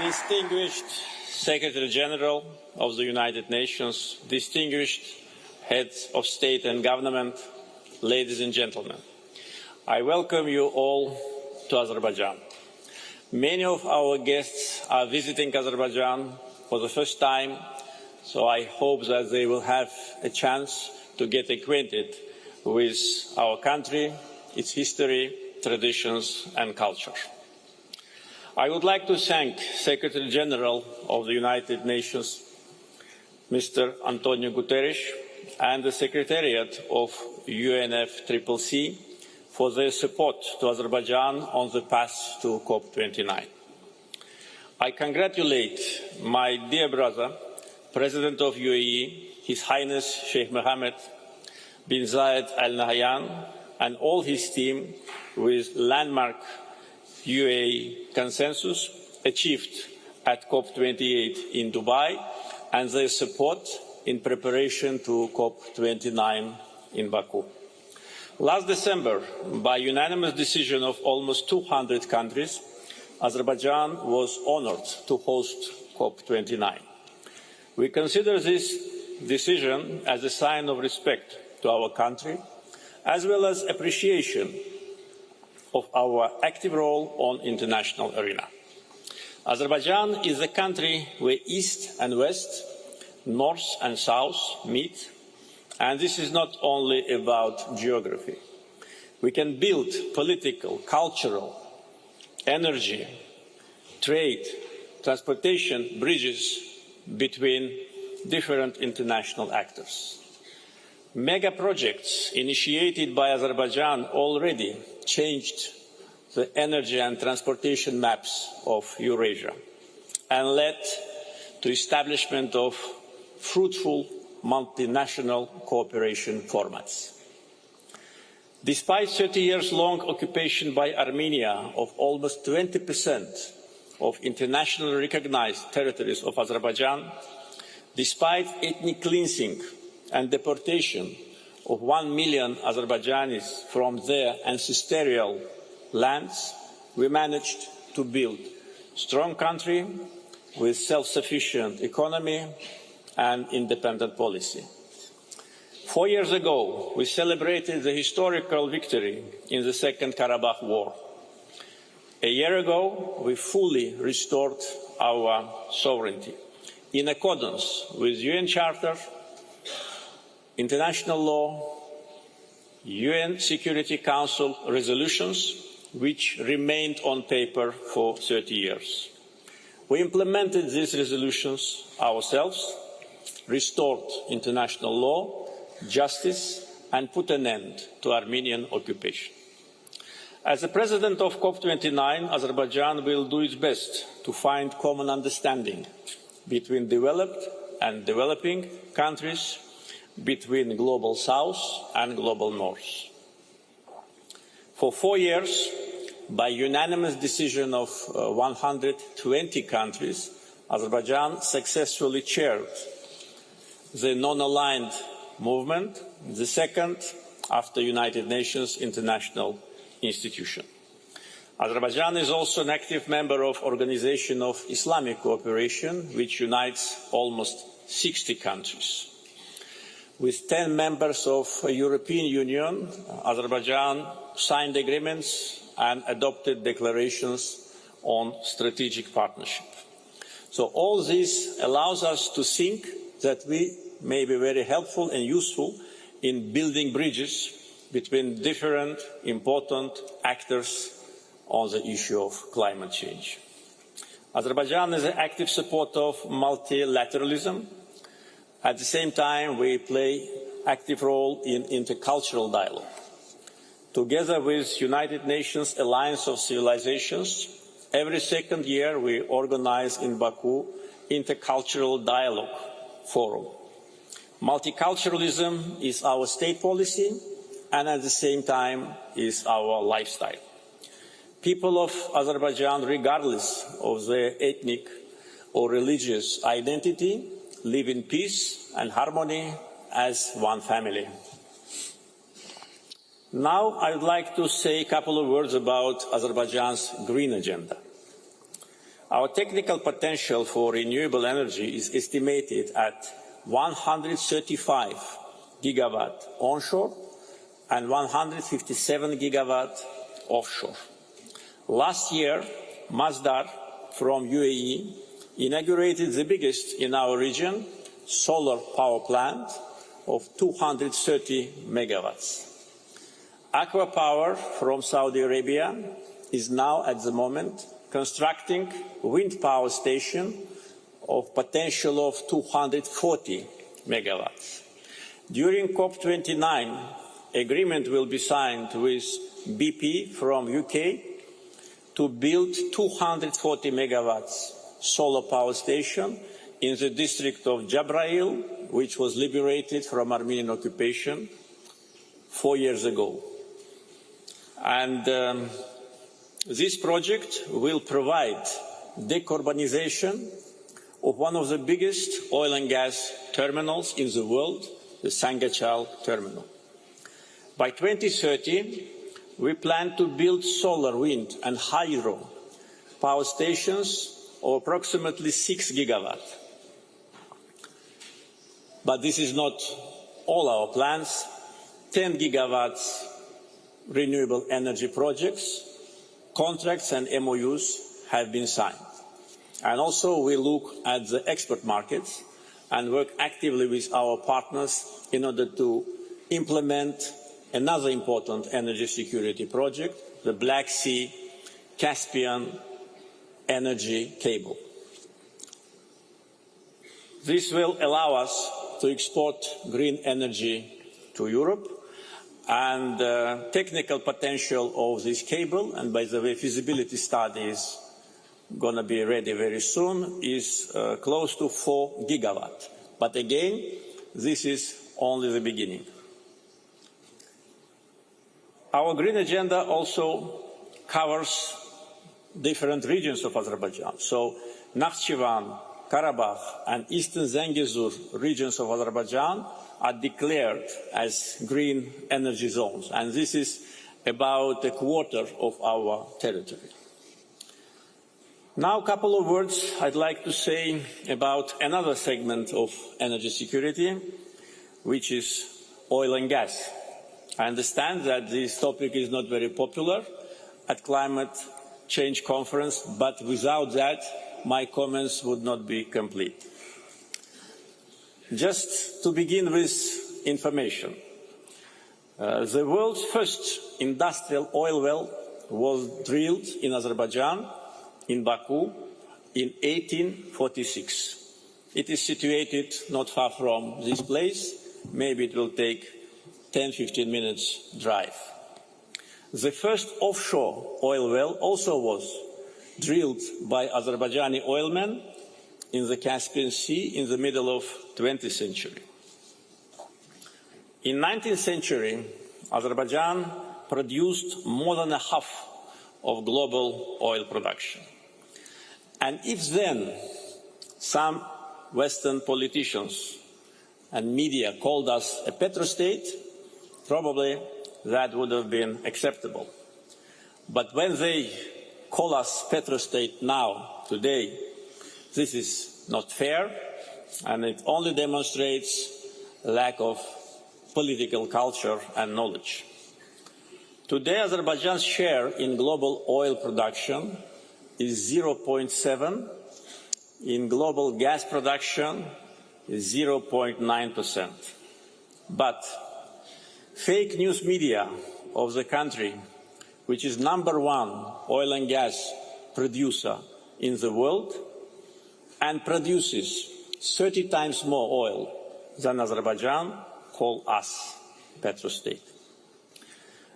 Distinguished Secretary General of the United Nations, distinguished heads of state and government, ladies and gentlemen, I welcome you all to Azerbaijan. Many of our guests are visiting Azerbaijan for the first time, so I hope that they will have a chance to get acquainted with our country, its history, traditions and culture. I would like to thank Secretary General of the United Nations, Mr. Antonio Guterres, and the Secretariat of UNFCCC for their support to Azerbaijan on the path to COP29. I congratulate my dear brother, President of UAE, His Highness Sheikh Mohammed bin Zayed Al Nahyan, and all his team with landmark UAE consensus achieved at COP28 in Dubai and their support in preparation to COP29 in Baku. Last December, by unanimous decision of almost 200 countries, Azerbaijan was honored to host COP29. We consider this decision as a sign of respect to our country, as well as appreciation of our active role on the international arena. Azerbaijan is a country where East and West, North and South meet, and this is not only about geography. We can build political, cultural, energy, trade, transportation bridges between different international actors. Mega projects initiated by Azerbaijan already changed the energy and transportation maps of Eurasia and led to establishment of fruitful multinational cooperation formats. Despite 30 years long occupation by Armenia of almost 20% of internationally recognized territories of Azerbaijan, despite ethnic cleansing and deportation of 1 million Azerbaijanis from their ancestral lands, we managed to build a strong country with self-sufficient economy and independent policy. 4 years ago, we celebrated the historical victory in the Second Karabakh War. A year ago, we fully restored our sovereignty in accordance with UN Charter, international law, UN Security Council resolutions, which remained on paper for 30 years. We implemented these resolutions ourselves, restored international law, justice, and put an end to Armenian occupation. As the President of COP29, Azerbaijan will do its best to find common understanding between developed and developing countries, between Global South and Global North. For 4 years, by unanimous decision of 120 countries, Azerbaijan successfully chaired the non-aligned movement, the second after United Nations International Institution. Azerbaijan is also an active member of Organization of Islamic Cooperation, which unites almost 60 countries. With 10 members of the European Union, Azerbaijan signed agreements and adopted declarations on strategic partnership. So all this allows us to think that we may be very helpful and useful in building bridges between different important actors on the issue of climate change. Azerbaijan is an active supporter of multilateralism. At the same time, we play an active role in intercultural dialogue. Together with United Nations Alliance of Civilizations, every second year we organize in Baku Intercultural Dialogue Forum. Multiculturalism is our state policy and at the same time is our lifestyle. People of Azerbaijan, regardless of their ethnic or religious identity, live in peace and harmony as one family. Now I would like to say a couple of words about Azerbaijan's green agenda. Our technical potential for renewable energy is estimated at 135 gigawatt onshore and 157 gigawatt offshore. Last year, Masdar from UAE inaugurated the biggest in our region solar power plant of 230 megawatts. Aqua Power from Saudi Arabia is now at the moment constructing a wind power station of potential of 240 megawatts. During COP29, agreement will be signed with BP from UK to build 240 megawatts solar power station in the district of Jabrail, which was liberated from Armenian occupation 4 years ago. And this project will provide decarbonization of one of the biggest oil and gas terminals in the world, the Sangachal terminal. By 2030, we plan to build solar, wind and hydro power stations of approximately 6 gigawatts. But this is not all our plans. 10 gigawatts renewable energy projects, contracts and MOUs have been signed. And also we look at the export markets and work actively with our partners in order to implement another important energy security project, the Black Sea Caspian energy cable. This will allow us to export green energy to Europe, and the technical potential of this cable, and by the way, feasibility study is going to be ready very soon, is close to 4 gigawatts. But again, this is only the beginning. Our green agenda also covers different regions of Azerbaijan. So Nakhchivan, Karabakh and Eastern Zangezur regions of Azerbaijan are declared as green energy zones, and this is about a quarter of our territory. Now a couple of words I'd like to say about another segment of energy security, which is oil and gas. I understand that this topic is not very popular at climate change conference, but without that, my comments would not be complete. Just to begin with information. The world's first industrial oil well was drilled in Azerbaijan, in Baku, in 1846. It is situated not far from this place. Maybe it will take 10-15 minutes drive. The first offshore oil well also was drilled by Azerbaijani oilmen in the Caspian Sea in the middle of 20th century. In 19th century, Azerbaijan produced more than a half of global oil production. And if then some Western politicians and media called us a petrostate, probably that would have been acceptable. But when they call us petrostate now, today, this is not fair, and it only demonstrates a lack of political culture and knowledge. Today, Azerbaijan's share in global oil production is 0.7%, in global gas production is 0.9%. But fake news media of the country, which is #1 oil and gas producer in the world and produces 30 times more oil than Azerbaijan, call us petrostate.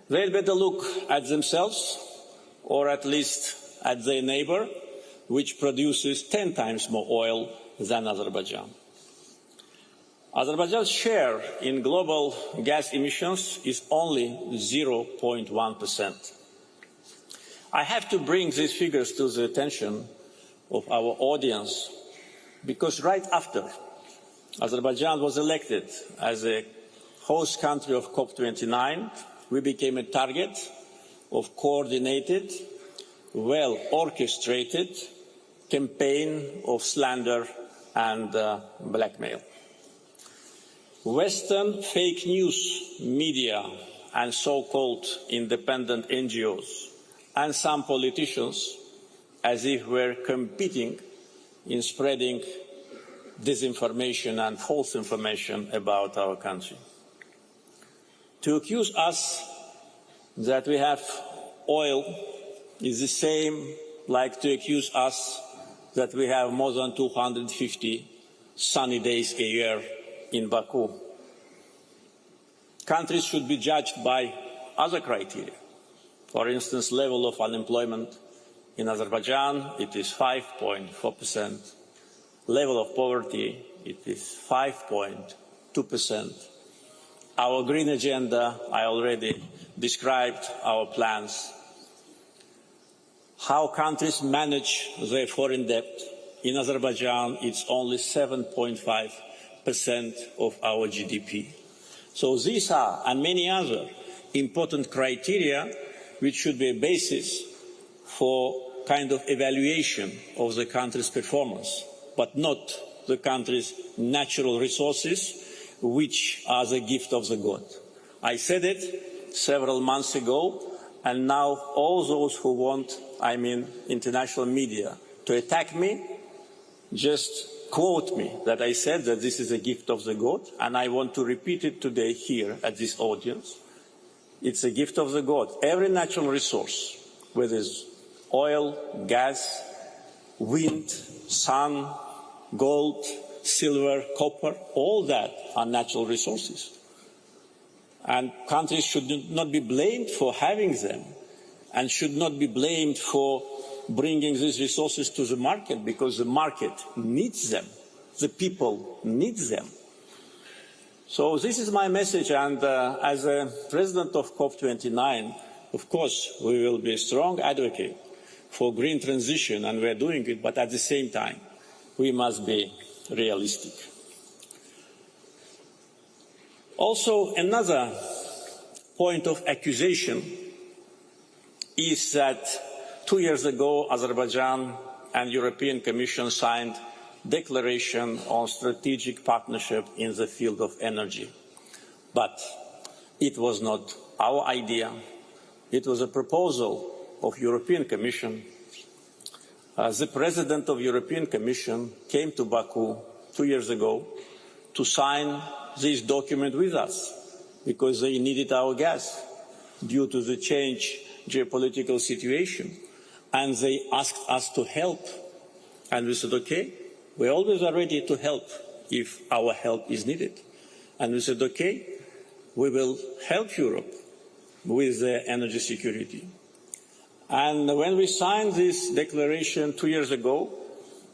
They'd better look at themselves, or at least at their neighbor, which produces 10 times more oil than Azerbaijan. Azerbaijan's share in global gas emissions is only 0.1%. I have to bring these figures to the attention of our audience because right after Azerbaijan was elected as a host country of COP29, we became a target of coordinated, well-orchestrated campaign of slander and blackmail. Western fake news media and so-called independent NGOs and some politicians, as if we're competing in spreading disinformation and false information about our country. To accuse us that we have oil is the same like to accuse us that we have more than 250 sunny days a year in Baku. Countries should be judged by other criteria. For instance, level of unemployment. In Azerbaijan, it is 5.4%. Level of poverty, it is 5.2%. Our green agenda, I already described our plans. How countries manage their foreign debt. In Azerbaijan, it's only 7.5% of our GDP. So these are, and many other, important criteria which should be a basis for kind of evaluation of the country's performance, but not the country's natural resources, which are the gift of the God. I said it several months ago, and now all those who want, international media, to attack me, just quote me that I said that this is a gift of the God, and I want to repeat it today here at this audience. It's a gift of the God. Every natural resource, whether it's oil, gas, wind, sun, gold, silver, copper, all that are natural resources. And countries should not be blamed for having them and should not be blamed for bringing these resources to the market, because the market needs them. The people need them. So this is my message, and as a president of COP29, of course, we will be a strong advocate for green transition, and we are doing it, but at the same time, we must be realistic. Also, another point of accusation is that 2 years ago, Azerbaijan and European Commission signed declaration on strategic partnership in the field of energy. But it was not our idea. It was a proposal of European Commission. The President of European Commission came to Baku 2 years ago to sign this document with us because they needed our gas due to the changed geopolitical situation. And they asked us to help. And we said, okay, we always are ready to help if our help is needed. And we said, okay, we will help Europe with the energy security. And when we signed this declaration 2 years ago,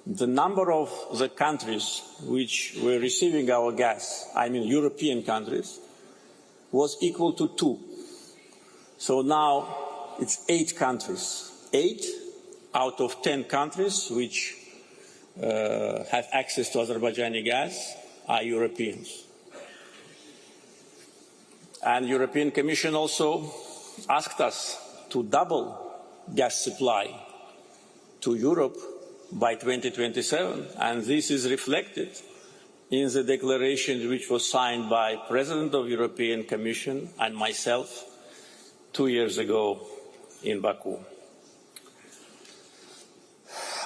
the number of the countries which were receiving our gas, European countries, was equal to 2. So now it's 8 countries. 8 out of 10 countries which have access to Azerbaijani gas are Europeans. And the European Commission also asked us to double gas supply to Europe by 2027, and this is reflected in the declaration which was signed by President of the European Commission and myself 2 years ago in Baku.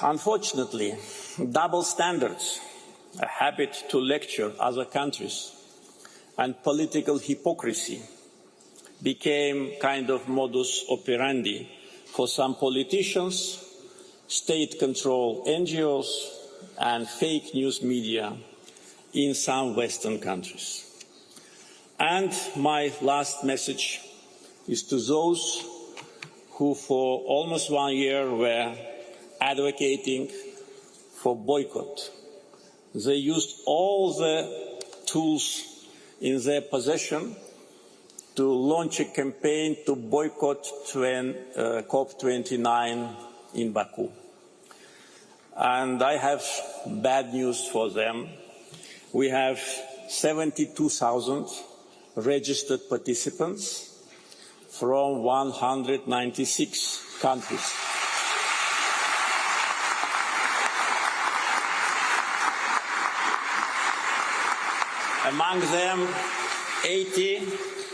Unfortunately, double standards, a habit to lecture other countries, and political hypocrisy became kind of modus operandi for some politicians, state-controlled NGOs, and fake news media in some Western countries. And my last message is to those who for almost 1 year were advocating for boycott. They used all the tools in their possession to launch a campaign to boycott COP29 in Baku. And I have bad news for them. We have 72,000 registered participants from 196 countries. among them 80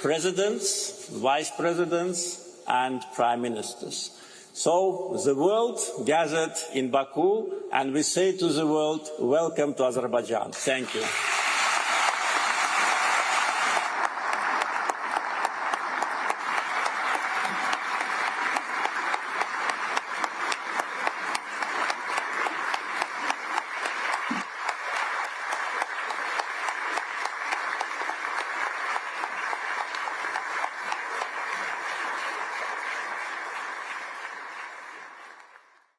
presidents, vice presidents, and prime ministers. So the world gathered in Baku, and we say to the world, welcome to Azerbaijan. Thank you.